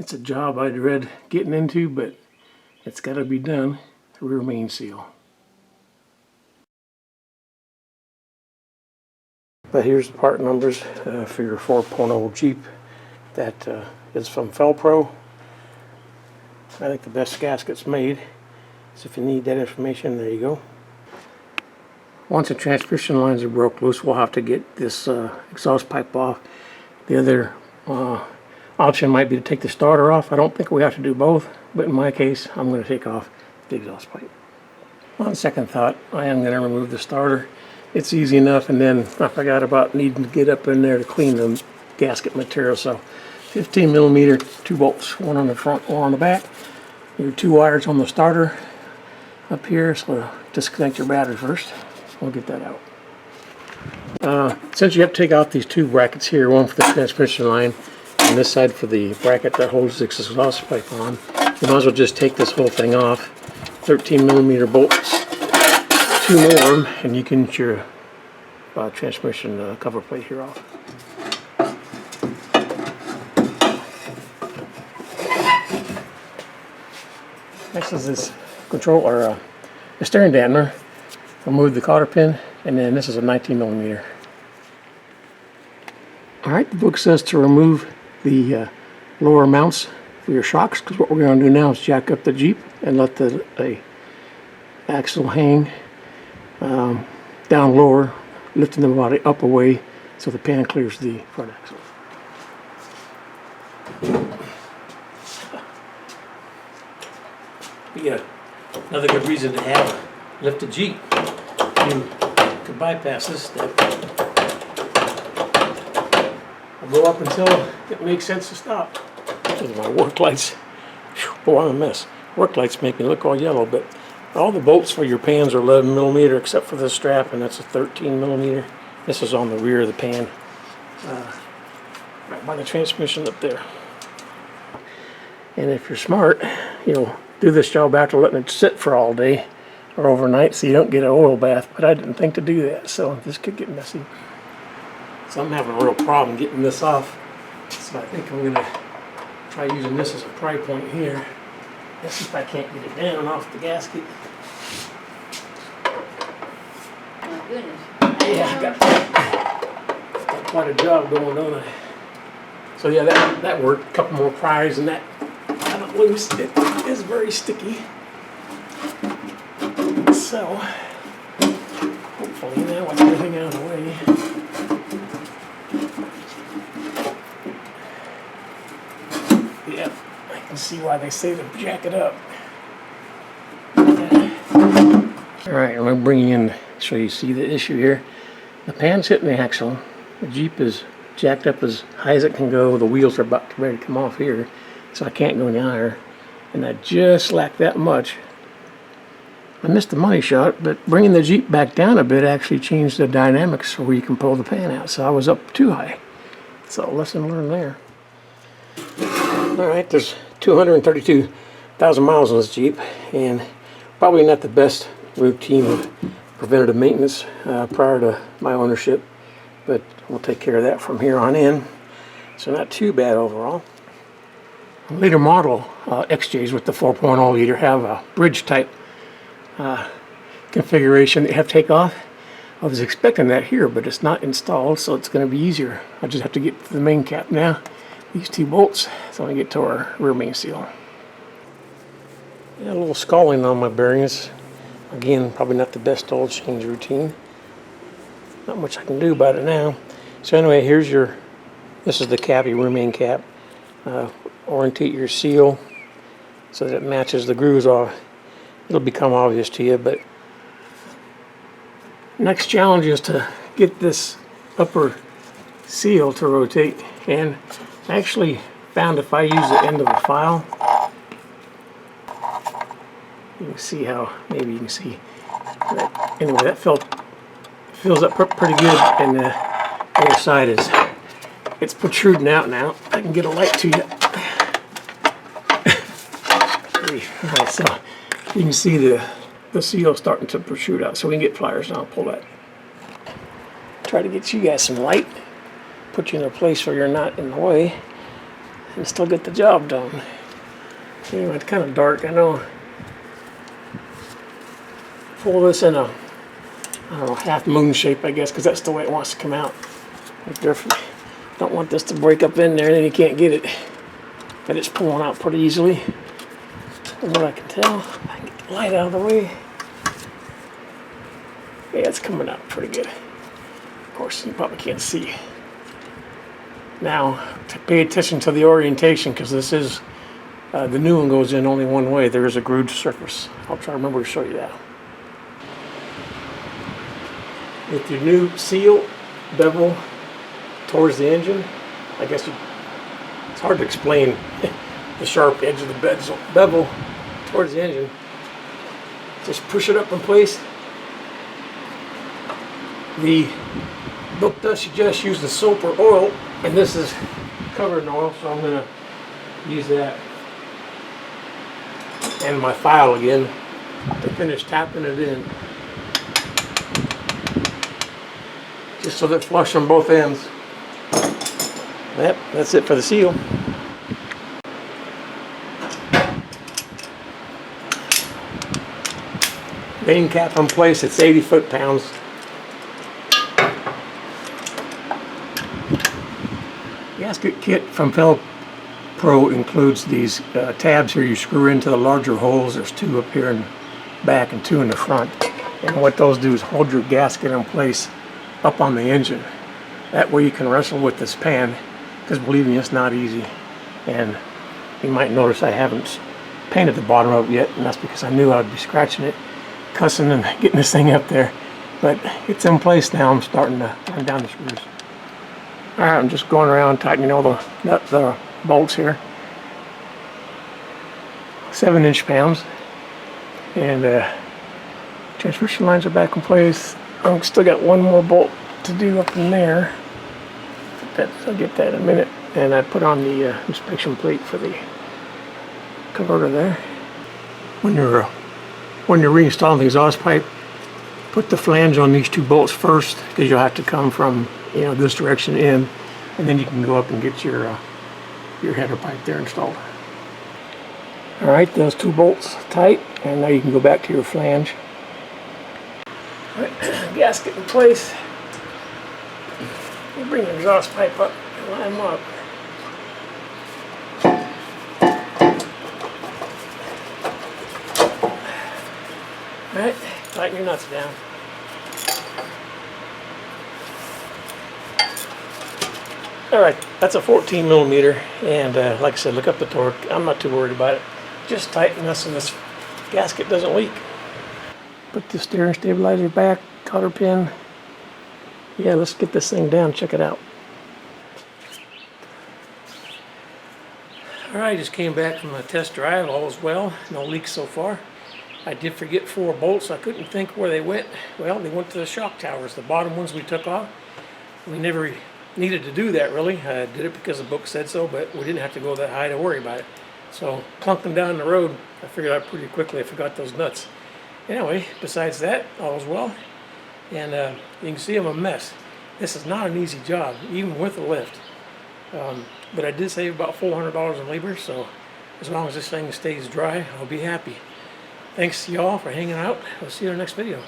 It's a job I dread getting into, but it's got to be done. Rear main seal. But here's the part numbers for your 4.0 Jeep. That is from Felpro. I think the best gaskets made. So if you need that information, there you go. Once the transmission lines are broke loose, we'll have to get this exhaust pipe off. The other option might be to take the starter off. I don't think we have to do both, but in my case, I'm going to take off the exhaust pipe. On second thought, I am going to remove the starter. It's easy enough, and then I forgot about needing to get up in there to clean the gasket material. So 15 millimeter, 2 bolts, one on the front, one on the back. Your 2 wires on the starter up here, so disconnect your battery first. We'll get that out. Since you have to take off these 2 brackets here, one for the transmission line and this side for the bracket that holds the exhaust pipe on, you might as well just take this whole thing off. 13 millimeter bolts, 2 more, and you can get your transmission cover plate here off. Next is this control, or the steering dampener. Remove the cotter pin, and then this is a 19 millimeter. Alright, the book says to remove the lower mounts for your shocks, because what we're going to do now is jack up the Jeep and let the axle hang down lower, lifting the body up away so the pan clears the front axle. Yeah, another good reason to have a lifted Jeep. You can bypass this step. I'll go up until it makes sense to stop. Those are my work lights. Whew, boy, I'm a mess. Work lights make me look all yellow, but all the bolts for your pans are 11 millimeter except for this strap, and that's a 13 millimeter. This is on the rear of the pan, right by the transmission up there. And if you're smart, you'll do this job after letting it sit for all day or overnight so you don't get an oil bath, but I didn't think to do that, so this could get messy. So I'm having a real problem getting this off, so I think I'm going to try using this as a pry point here. Let's see if I can't get it down off the gasket. My goodness. Yeah, I've got quite a job going on. So yeah, that worked. A couple more pries and that got it loose. It is very sticky. So hopefully now with everything out of the way, yeah, I can see why they say to jack it up. Alright, I'm going to bring you in so you see the issue here. The pan's hitting the axle. The Jeep is jacked up as high as it can go. The wheels are about ready to come off here, so I can't go any higher. And I just lack that much. I missed the money shot, but bringing the Jeep back down a bit actually changed the dynamics where you can pull the pan out. So I was up too high. So lesson learned there. Alright, there's 232,000 miles on this Jeep, and probably not the best routine of preventative maintenance prior to my ownership, but we'll take care of that from here on in. So not too bad overall. Later model XJs with the 4.0 liter have a bridge type configuration that you have to take off. I was expecting that here, but it's not installed, so it's going to be easier. I just have to get to the main cap now. These 2 bolts, so I get to our rear main seal. Yeah, a little scalding on my bearings. Again, probably not the best oil change routine. Not much I can do about it now. So anyway, here's this is the cap, your rear main cap. Orientate your seal so that it matches the grooves off. It'll become obvious to you, but next challenge is to get this upper seal to rotate. And I actually found if I use the end of a file, you can see how, maybe you can see that. Anyway, that fills up pretty good, and the other side is, it's protruding out now. I can get a light to you. Alright, so you can see the seal starting to protrude out, so we can get pliers now and pull that. Try to get you guys some light, put you in a place where you're not in the way. and still get the job done. Anyway, it's kind of dark, I know. Pull this in a, I don't know, half moon shape, I guess, because that's the way it wants to come out. Don't want this to break up in there and then you can't get it. But it's pulling out pretty easily. From what I can tell. I can get the light out of the way. Yeah, it's coming out pretty good. Of course, you probably can't see. Now, to pay attention to the orientation, because this is, the new one goes in only one way. There is a grooved surface. I'll try to remember to show you that. With your new seal bevel towards the engine, I guess it's hard to explain the sharp edge of the bevel towards the engine. Just push it up in place. The book does suggest using soap or oil, and this is covered in oil, so I'm going to use that and my file again to finish tapping it in, just so that it's flush on both ends. Yep, that's it for the seal. Main cap in place, it's 80 foot-pounds. Gasket kit from Pro includes these tabs here you screw into the larger holes. There's two up here in the back and two in the front. And what those do is hold your gasket in place up on the engine. That way you can wrestle with this pan, because believe me, it's not easy. And you might notice I haven't painted the bottom of it yet, and that's because I knew I'd be scratching it, cussing and getting this thing up there. But it's in place now. I'm starting to run down the screws. Alright, I'm just going around tightening all the bolts here. 7-inch pounds. And transmission lines are back in place. I've still got one more bolt to do up in there. I'll get that in a minute. And I put on the inspection plate for the converter there. When you're reinstalling the exhaust pipe, put the flange on these two bolts first, because you'll have to come from this direction in, and then you can go up and get your header pipe there installed. All right, those two bolts tight, and now you can go back to your flange. All right, gasket in place. You bring the exhaust pipe up and line them up. All right, tighten your nuts down. Alright, that's a 14 millimeter, and like I said, look up the torque. I'm not too worried about it. Just tighten this and this gasket doesn't leak. Put the steering stabilizer back, cotter pin. Yeah, let's get this thing down, check it out. Alright, just came back from a test drive, all is well, no leaks so far. I did forget 4 bolts, I couldn't think where they went. Well, they went to the shock towers, the bottom ones we took off. We never needed to do that really. I did it because the book said so, but we didn't have to go that high to worry about it. So clunked them down the road. I figured out pretty quickly I forgot those nuts. Anyway, besides that, all's well. And you can see I'm a mess. This is not an easy job, even with the lift. But I did save about $400 in labor, so as long as this thing stays dry, I'll be happy. Thanks y'all for hanging out. I'll see you in the next video.